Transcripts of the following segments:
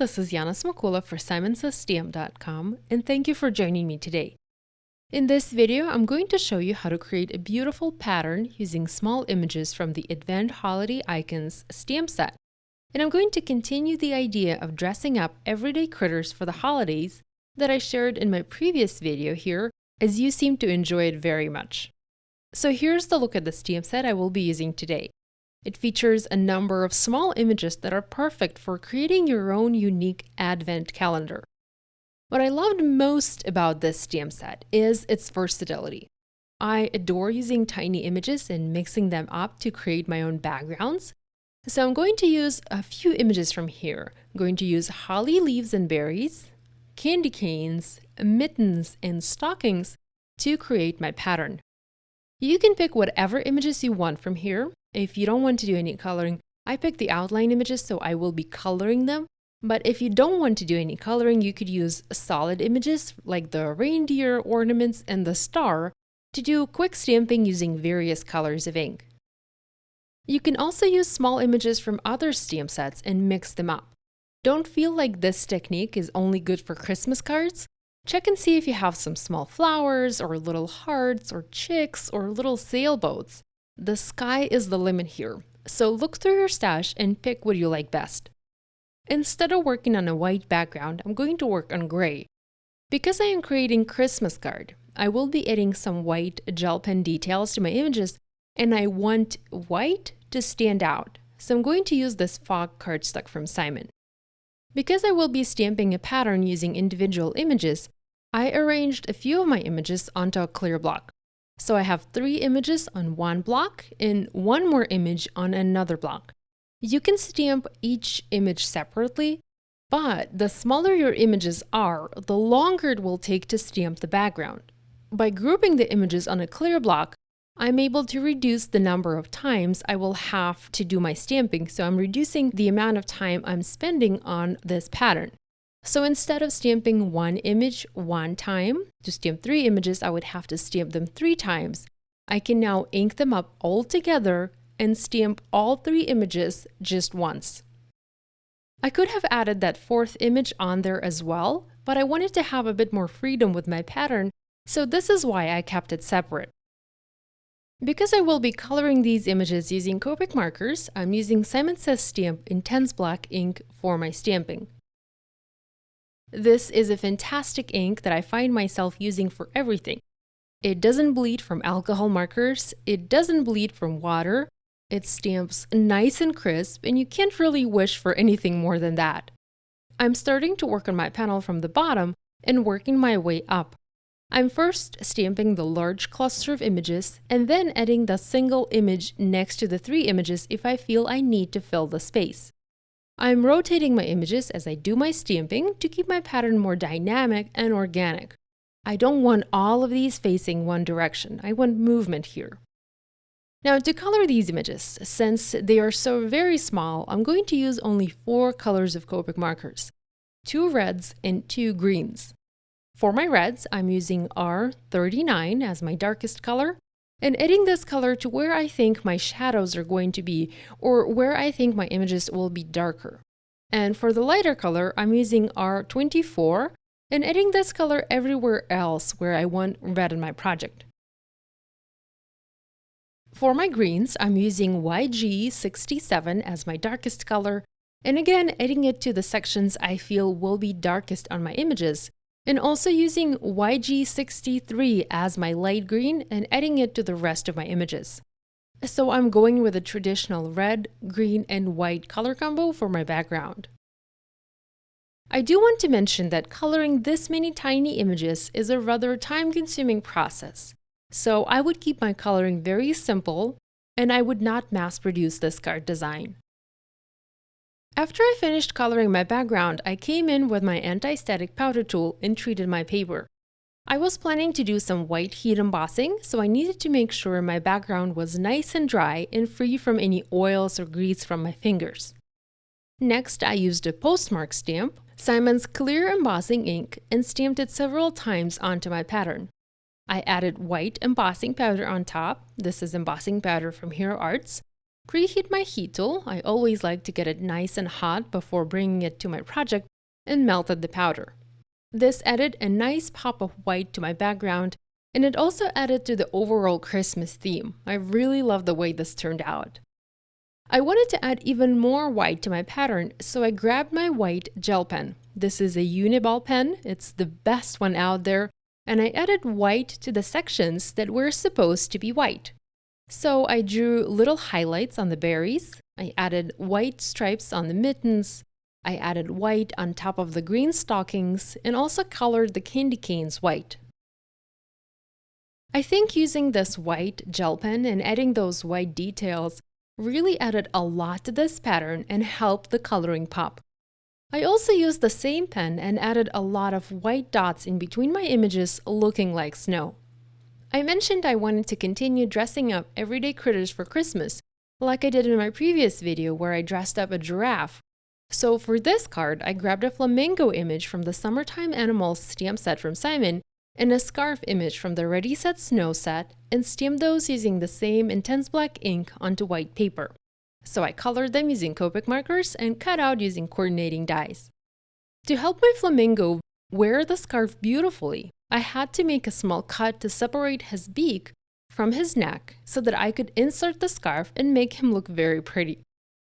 this is Yana Smakula for SimonsStamp.com, and thank you for joining me today. In this video, I'm going to show you how to create a beautiful pattern using small images from the Advent Holiday Icons stamp set. And I'm going to continue the idea of dressing up everyday critters for the holidays that I shared in my previous video here, as you seem to enjoy it very much. So here's the look at the stamp set I will be using today. It features a number of small images that are perfect for creating your own unique Advent calendar. What I loved most about this stamp set is its versatility. I adore using tiny images and mixing them up to create my own backgrounds. So I'm going to use a few images from here. I'm going to use holly leaves and berries, candy canes, mittens, and stockings to create my pattern. You can pick whatever images you want from here. If you don't want to do any coloring, I picked the outline images, so I will be coloring them. But if you don't want to do any coloring, you could use solid images like the reindeer, ornaments, and the star to do quick stamping using various colors of ink. You can also use small images from other stamp sets and mix them up. Don't feel like this technique is only good for Christmas cards? Check and see if you have some small flowers, or little hearts, or chicks, or little sailboats. The sky is the limit here, so look through your stash and pick what you like best. Instead of working on a white background, I'm going to work on gray. Because I am creating Christmas card, I will be adding some white gel pen details to my images, and I want white to stand out, so I'm going to use this fog cardstock from Simon. Because I will be stamping a pattern using individual images, I arranged a few of my images onto a clear block. So I have 3 images on one block and 1 more image on another block. You can stamp each image separately, but the smaller your images are, the longer it will take to stamp the background. By grouping the images on a clear block, I'm able to reduce the number of times I will have to do my stamping, so I'm reducing the amount of time I'm spending on this pattern. So instead of stamping one image one time, to stamp 3 images, I would have to stamp them 3 times. I can now ink them up all together and stamp all 3 images just once. I could have added that 4th image on there as well, but I wanted to have a bit more freedom with my pattern, so this is why I kept it separate. Because I will be coloring these images using Copic markers, I'm using Simon Says Stamp Intense Black ink for my stamping. This is a fantastic ink that I find myself using for everything. It doesn't bleed from alcohol markers, it doesn't bleed from water, it stamps nice and crisp, and you can't really wish for anything more than that. I'm starting to work on my panel from the bottom and working my way up. I'm first stamping the large cluster of images and then adding the single image next to the 3 images if I feel I need to fill the space. I'm rotating my images as I do my stamping to keep my pattern more dynamic and organic. I don't want all of these facing one direction. I want movement here. Now, to color these images, since they are so very small, I'm going to use only 4 colors of Copic markers, 2 reds and 2 greens. For my reds, I'm using R39 as my darkest color, and adding this color to where I think my shadows are going to be, or where I think my images will be darker. And for the lighter color, I'm using R24 and adding this color everywhere else where I want red in my project. For my greens, I'm using YG67 as my darkest color, and again adding it to the sections I feel will be darkest on my images, and also using YG63 as my light green and adding it to the rest of my images. So I'm going with a traditional red, green, and white color combo for my background. I do want to mention that coloring this many tiny images is a rather time-consuming process, so I would keep my coloring very simple, and I would not mass-produce this card design. After I finished coloring my background, I came in with my anti-static powder tool and treated my paper. I was planning to do some white heat embossing, so I needed to make sure my background was nice and dry and free from any oils or grease from my fingers. Next, I used a postmark stamp, Simon's clear embossing ink, and stamped it several times onto my pattern. I added white embossing powder on top. This is embossing powder from Hero Arts. Preheat my heat tool. I always like to get it nice and hot before bringing it to my project and melted the powder. This added a nice pop of white to my background, and it also added to the overall Christmas theme. I really love the way this turned out. I wanted to add even more white to my pattern, so I grabbed my white gel pen. This is a Uniball pen, it's the best one out there, and I added white to the sections that were supposed to be white. So I drew little highlights on the berries, I added white stripes on the mittens, I added white on top of the green stockings, and also colored the candy canes white. I think using this white gel pen and adding those white details really added a lot to this pattern and helped the coloring pop. I also used the same pen and added a lot of white dots in between my images looking like snow. I mentioned I wanted to continue dressing up everyday critters for Christmas, like I did in my previous video where I dressed up a giraffe. So for this card, I grabbed a flamingo image from the Summertime Animals stamp set from Simon and a scarf image from the Ready Set Snow set and stamped those using the same intense black ink onto white paper. So I colored them using Copic markers and cut out using coordinating dies. To help my flamingo wear the scarf beautifully, I had to make a small cut to separate his beak from his neck so that I could insert the scarf and make him look very pretty.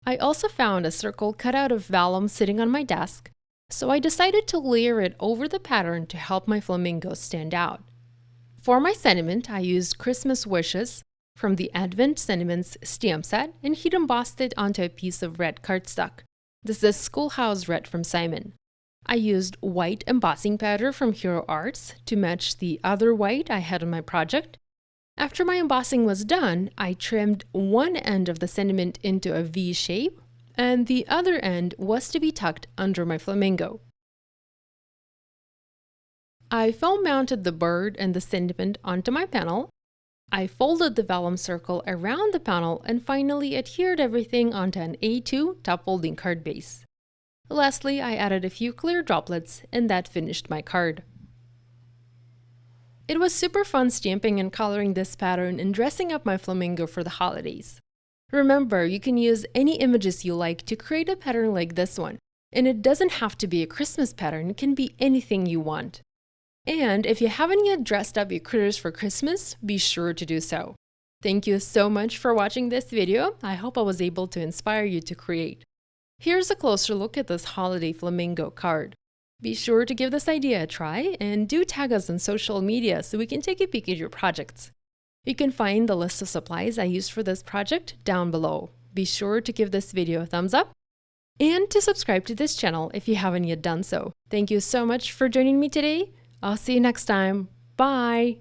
I also found a circle cut out of vellum sitting on my desk, so I decided to layer it over the pattern to help my flamingo stand out. For my sentiment, I used Christmas Wishes from the Advent Sentiments stamp set and heat embossed it onto a piece of red cardstock. This is Schoolhouse Red from Simon. I used white embossing powder from Hero Arts to match the other white I had on my project. After my embossing was done, I trimmed one end of the sentiment into a V shape, and the other end was to be tucked under my flamingo. I foam mounted the bird and the sentiment onto my panel. I folded the vellum circle around the panel and finally adhered everything onto an A2 top folding card base. Lastly, I added a few clear droplets and that finished my card. It was super fun stamping and coloring this pattern and dressing up my flamingo for the holidays. Remember, you can use any images you like to create a pattern like this one, and it doesn't have to be a Christmas pattern, it can be anything you want. And if you haven't yet dressed up your critters for Christmas, be sure to do so. Thank you so much for watching this video. I hope I was able to inspire you to create. Here's a closer look at this holiday flamingo card. Be sure to give this idea a try and do tag us on social media so we can take a peek at your projects. You can find the list of supplies I used for this project down below. Be sure to give this video a thumbs up and to subscribe to this channel if you haven't yet done so. Thank you so much for joining me today. I'll see you next time. Bye!